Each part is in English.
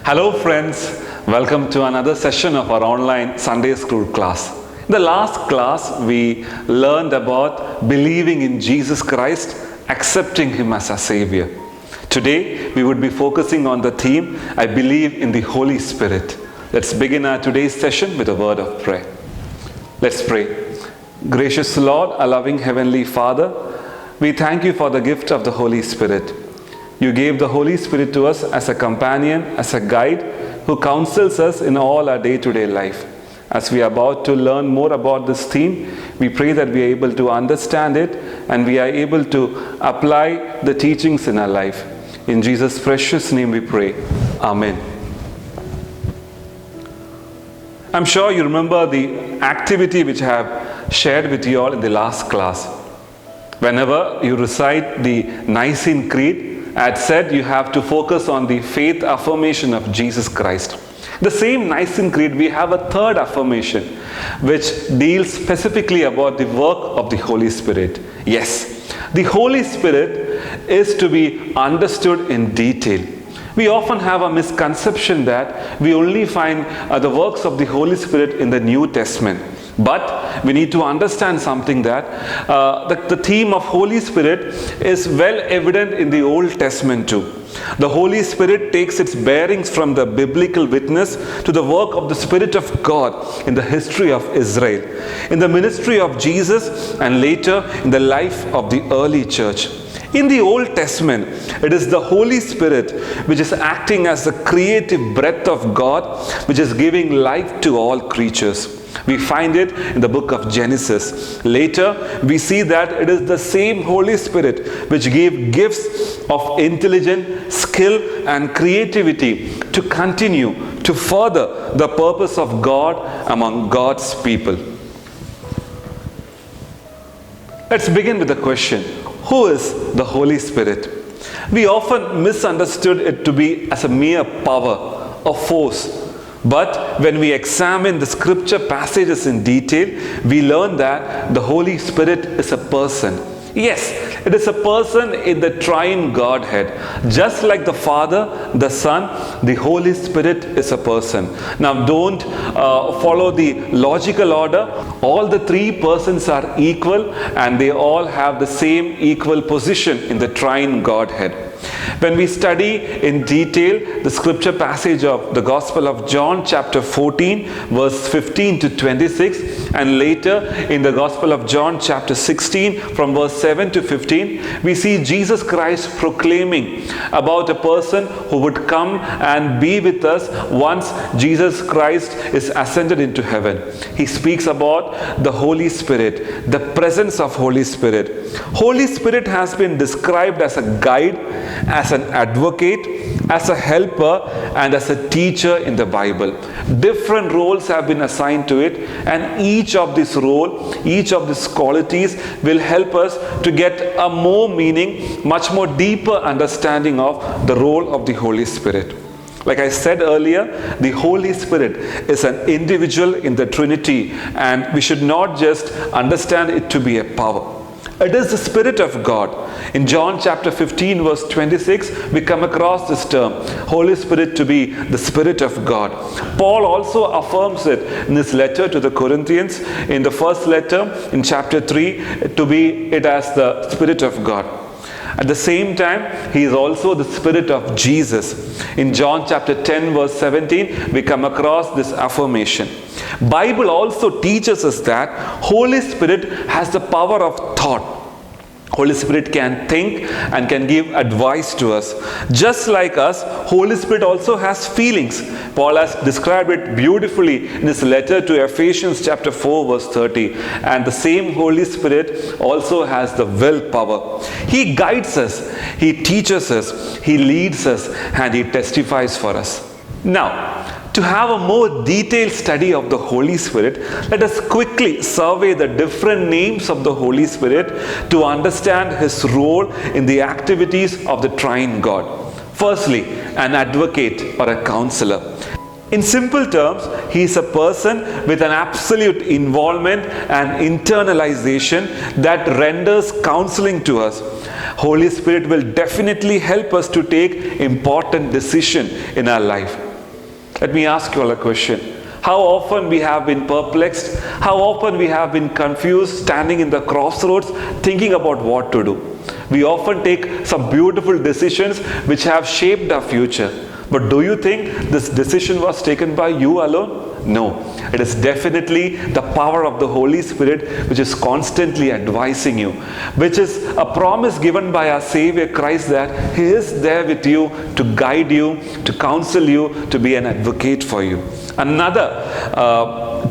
Hello friends, welcome to another session of our online Sunday school class. In the last class, we learned about believing in Jesus Christ, accepting Him as our Savior. Today, we would be focusing on the theme, I believe in the Holy Spirit. Let's begin our today's session with a word of prayer. Let's pray. Gracious Lord, our loving Heavenly Father, we thank you for the gift of the Holy Spirit. You gave the Holy Spirit to us as a companion, as a guide, who counsels us in all our day-to-day life. As we are about to learn more about this theme, we pray that we are able to understand it and we are able to apply the teachings in our life. In Jesus' precious name we pray. Amen. I'm sure you remember the activity which I have shared with you all in the last class. Whenever you recite the Nicene Creed, I had said you have to focus on the faith affirmation of Jesus Christ. The same Nicene Creed, we have a third affirmation which deals specifically about the work of the Holy Spirit. Yes, the Holy Spirit is to be understood in detail. We often have a misconception that we only find the works of the Holy Spirit in the New Testament. But we need to understand something that the theme of Holy Spirit is well evident in the Old Testament too. The Holy Spirit takes its bearings from the biblical witness to the work of the Spirit of God in the history of Israel, in the ministry of Jesus, and later in the life of the early church. In the Old Testament, it is the Holy Spirit which is acting as the creative breath of God, which is giving life to all creatures. We find it in the book of Genesis. Later, we see that it is the same Holy Spirit which gave gifts of intelligence, skill, and creativity to continue to further the purpose of God among God's people. Let's begin with the question, who is the Holy Spirit? We often misunderstood it to be as a mere power, a force. But when we examine the scripture passages in detail, we learn that the Holy Spirit is a person. Yes, it is a person in the triune Godhead. Just like the Father, the Son, the Holy Spirit is a person. Now don't follow the logical order. All the three persons are equal and they all have the same equal position in the triune Godhead. When we study in detail the scripture passage of the Gospel of John chapter 14 verse 15 to 26 and later in the Gospel of John chapter 16 from verse 7 to 15, we see Jesus Christ proclaiming about a person who would come and be with us once Jesus Christ is ascended into heaven. He speaks about the Holy Spirit, the presence of Holy Spirit. Holy Spirit has been described as a guide, as an advocate, as a helper, and as a teacher in the Bible. Different roles have been assigned to it, and each of these roles, each of these qualities will help us to get a more meaning, much more deeper understanding of the role of the Holy Spirit. Like I said earlier, the Holy Spirit is an individual in the Trinity, and we should not just understand it to be a power. It is the Spirit of God. In John chapter 15 verse 26, we come across this term, Holy Spirit, to be the Spirit of God. Paul also affirms it in his letter to the Corinthians, in the first letter in chapter 3, to be it as the Spirit of God. At the same time, He is also the Spirit of Jesus. In John chapter 10 verse 17, we come across this affirmation. Bible also teaches us that Holy Spirit has the power of thought. Holy Spirit can think and can give advice to us. Just like us, Holy Spirit also has feelings. Paul has described it beautifully in his letter to Ephesians chapter 4 verse 30. And the same Holy Spirit also has the willpower. He guides us, He teaches us, He leads us, and He testifies for us. Now, to have a more detailed study of the Holy Spirit, let us quickly survey the different names of the Holy Spirit to understand His role in the activities of the triune God. Firstly, an advocate or a counselor. In simple terms, he is a person with an absolute involvement and internalization that renders counseling to us. Holy Spirit will definitely help us to take important decision in our life. Let me ask you all a question. How often we have been perplexed, how often we have been confused, standing in the crossroads, thinking about what to do. We often take some beautiful decisions which have shaped our future. But do you think this decision was taken by you alone? No. It is definitely the power of the Holy Spirit which is constantly advising you, which is a promise given by our Savior Christ that He is there with you to guide you, to counsel you, to be an advocate for you. Another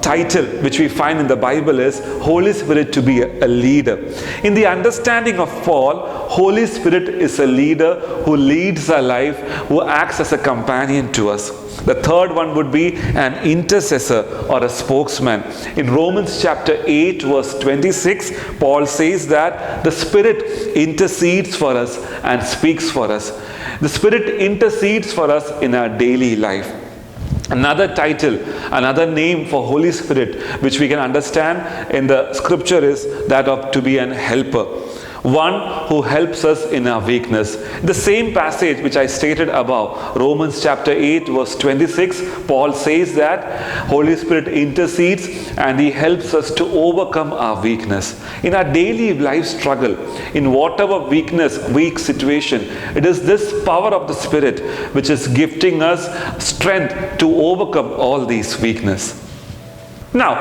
title which we find in the Bible is Holy Spirit to be a leader. In the understanding of Paul, Holy Spirit is a leader who leads our life, who acts as a companion to us. The third one would be an intercessor or a spokesman. In Romans chapter 8 verse 26, Paul says that the Spirit intercedes for us and speaks for us. The Spirit intercedes for us in our daily life. Another title, another name for Holy Spirit which we can understand in the scripture is that of to be an helper. One who helps us in our weakness. The same passage which I stated above, Romans chapter 8 verse 26, Paul says that Holy Spirit intercedes and He helps us to overcome our weakness. In our daily life struggle, in whatever weakness, weak situation, it is this power of the Spirit which is gifting us strength to overcome all these weaknesses. Now,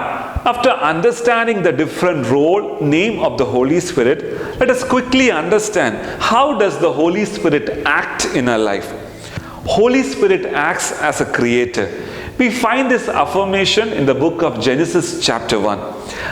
after understanding the different role, name of the Holy Spirit, let us quickly understand how does the Holy Spirit act in our life. Holy Spirit acts as a creator. We find this affirmation in the book of Genesis chapter 1.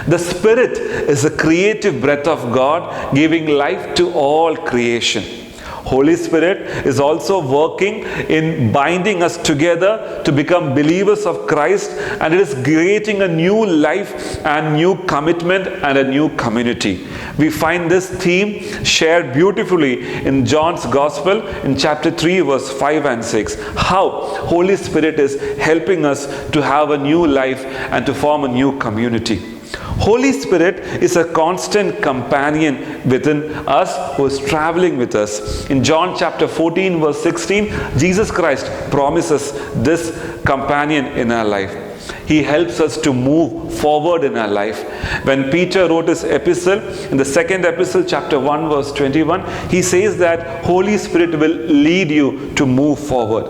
The Spirit is the creative breath of God giving life to all creation. Holy Spirit is also working in binding us together to become believers of Christ, and it is creating a new life and new commitment and a new community. We find this theme shared beautifully in John's Gospel in chapter 3 verse 5 and 6. How Holy Spirit is helping us to have a new life and to form a new community. Holy Spirit is a constant companion within us who is traveling with us. In John chapter 14 verse 16, Jesus Christ promises this companion in our life. He helps us to move forward in our life. When Peter wrote his epistle, in the second epistle, chapter 1 verse 21, he says that Holy Spirit will lead you to move forward.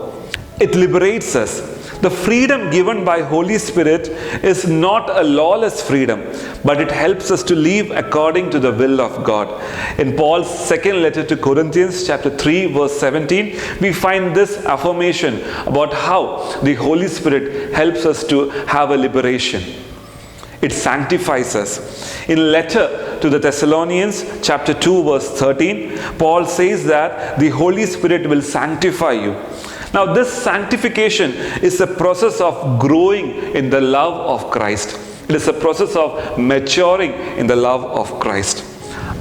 It liberates us. The freedom given by Holy Spirit is not a lawless freedom, but it helps us to live according to the will of God. In Paul's second letter to Corinthians, chapter 3, verse 17, we find this affirmation about how the Holy Spirit helps us to have a liberation. It sanctifies us. In letter to the Thessalonians, chapter 2, verse 13, Paul says that the Holy Spirit will sanctify you. Now, this sanctification is a process of growing in the love of Christ. It is a process of maturing in the love of Christ.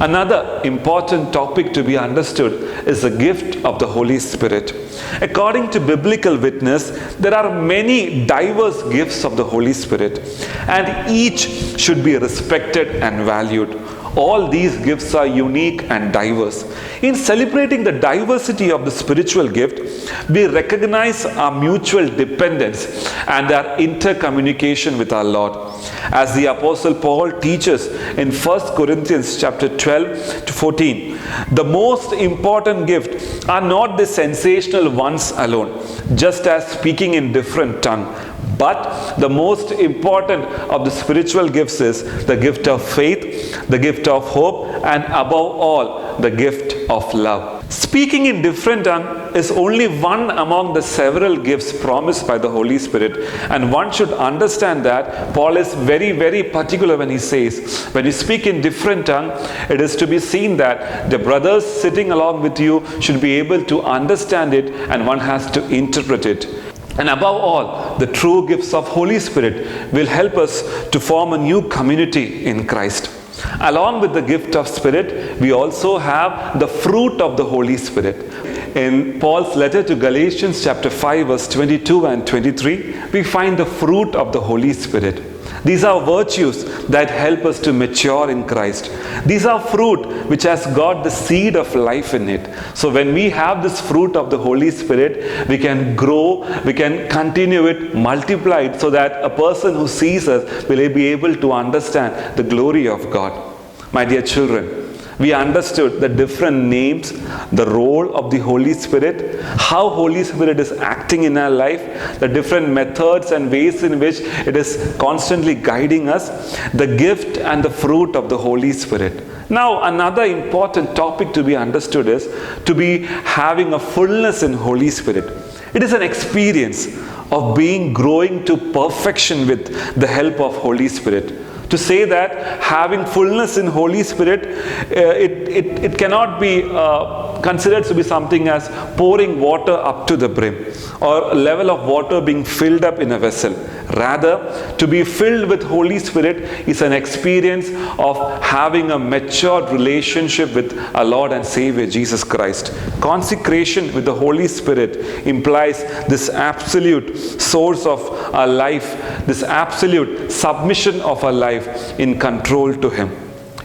Another important topic to be understood is the gift of the Holy Spirit. According to biblical witness, there are many diverse gifts of the Holy Spirit, and each should be respected and valued. All these gifts are unique and diverse. In celebrating the diversity of the spiritual gift, we recognize our mutual dependence and our intercommunication with our Lord. As the Apostle Paul teaches in 1 Corinthians chapter 12 to 14, the most important gift are not the sensational ones alone, just as speaking in different tongue. But the most important of the spiritual gifts is the gift of faith, the gift of hope, and above all, the gift of love. Speaking in different tongue is only one among the several gifts promised by the Holy Spirit. And one should understand that Paul is very, very particular when he says, when you speak in different tongue, it is to be seen that the brothers sitting along with you should be able to understand it, and one has to interpret it. And above all, the true gifts of Holy Spirit will help us to form a new community in Christ. Along with the gift of Spirit, we also have the fruit of the Holy Spirit. in Paul's letter to Galatians chapter 5 verse 22 and 23, we find the fruit of the Holy Spirit. These are virtues that help us to mature in Christ. These are fruit which has got the seed of life in it. So when we have this fruit of the Holy Spirit, we can grow, we can continue it, multiply it, so that a person who sees us will be able to understand the glory of God. My dear children, we understood the different names, the role of the Holy Spirit, how Holy Spirit is acting in our life, the different methods and ways in which it is constantly guiding us, the gift and the fruit of the Holy Spirit. Now, another important topic to be understood is to be having a fullness in Holy Spirit. It is an experience of growing to perfection with the help of Holy Spirit. To say that having fullness in Holy Spirit, it cannot be considered to be something as pouring water up to the brim or a level of water being filled up in a vessel. Rather, to be filled with Holy Spirit is an experience of having a matured relationship with our Lord and Savior Jesus Christ. Consecration with the Holy Spirit implies this absolute source of our life, this absolute submission of our life in control to Him.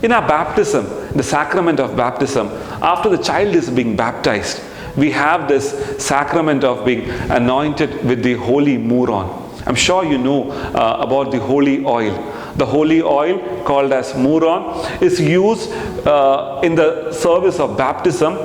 In our baptism, the sacrament of baptism, after the child is being baptized, we have this sacrament of being anointed with the holy muron. I'm sure you know about the holy oil. The holy oil, called as muron, is used in the service of baptism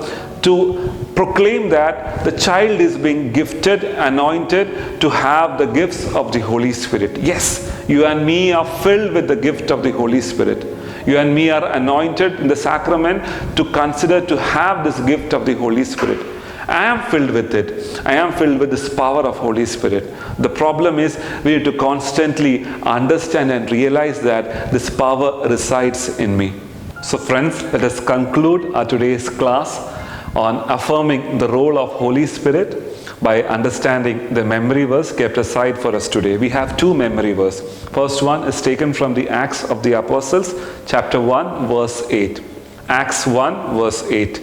to proclaim that the child is being gifted, anointed to have the gifts of the Holy Spirit. Yes, you and me are filled with the gift of the Holy Spirit. You and me are anointed in the sacrament to consider to have this gift of the Holy Spirit. I am filled with it. I am filled with this power of Holy Spirit. The problem is we need to constantly understand and realize that this power resides in me. So friends, let us conclude our today's class on affirming the role of Holy Spirit by understanding the memory verse kept aside for us today. We have two memory verses. First one is taken from the Acts of the Apostles, chapter 1, verse 8. Acts 1, verse 8.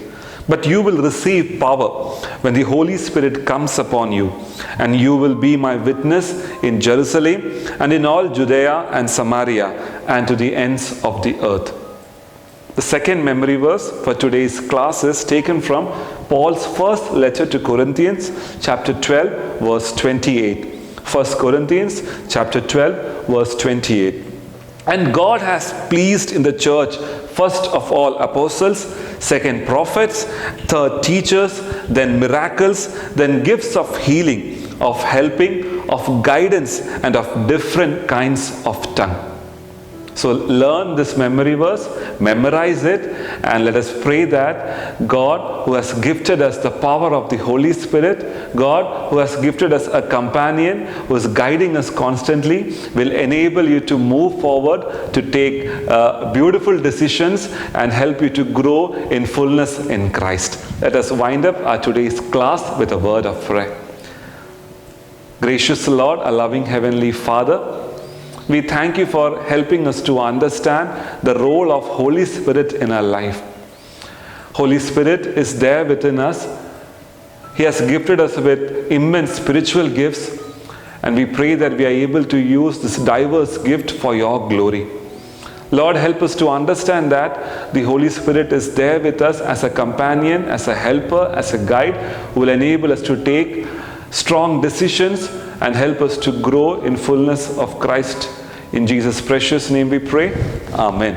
But you will receive power when the Holy Spirit comes upon you, and you will be my witness in Jerusalem and in all Judea and Samaria and to the ends of the earth. The second memory verse for today's class is taken from Paul's first letter to Corinthians, chapter 12, verse 28. 1 Corinthians, chapter 12, verse 28. And God has pleased in the church, first of all apostles, second prophets, third teachers, then miracles, then gifts of healing, of helping, of guidance, and of different kinds of tongue. So learn this memory verse, memorize it, and let us pray that God, who has gifted us the power of the Holy Spirit, God, who has gifted us a companion, who is guiding us constantly, will enable you to move forward, to take beautiful decisions, and help you to grow in fullness in Christ. Let us wind up our today's class with a word of prayer. Gracious Lord, our loving Heavenly Father, we thank you for helping us to understand the role of Holy Spirit in our life. Holy Spirit is there within us. He has gifted us with immense spiritual gifts, and we pray that we are able to use this diverse gift for your glory. Lord, help us to understand that the Holy Spirit is there with us as a companion, as a helper, as a guide, who will enable us to take strong decisions and help us to grow in fullness of Christ. In Jesus' precious name we pray. Amen.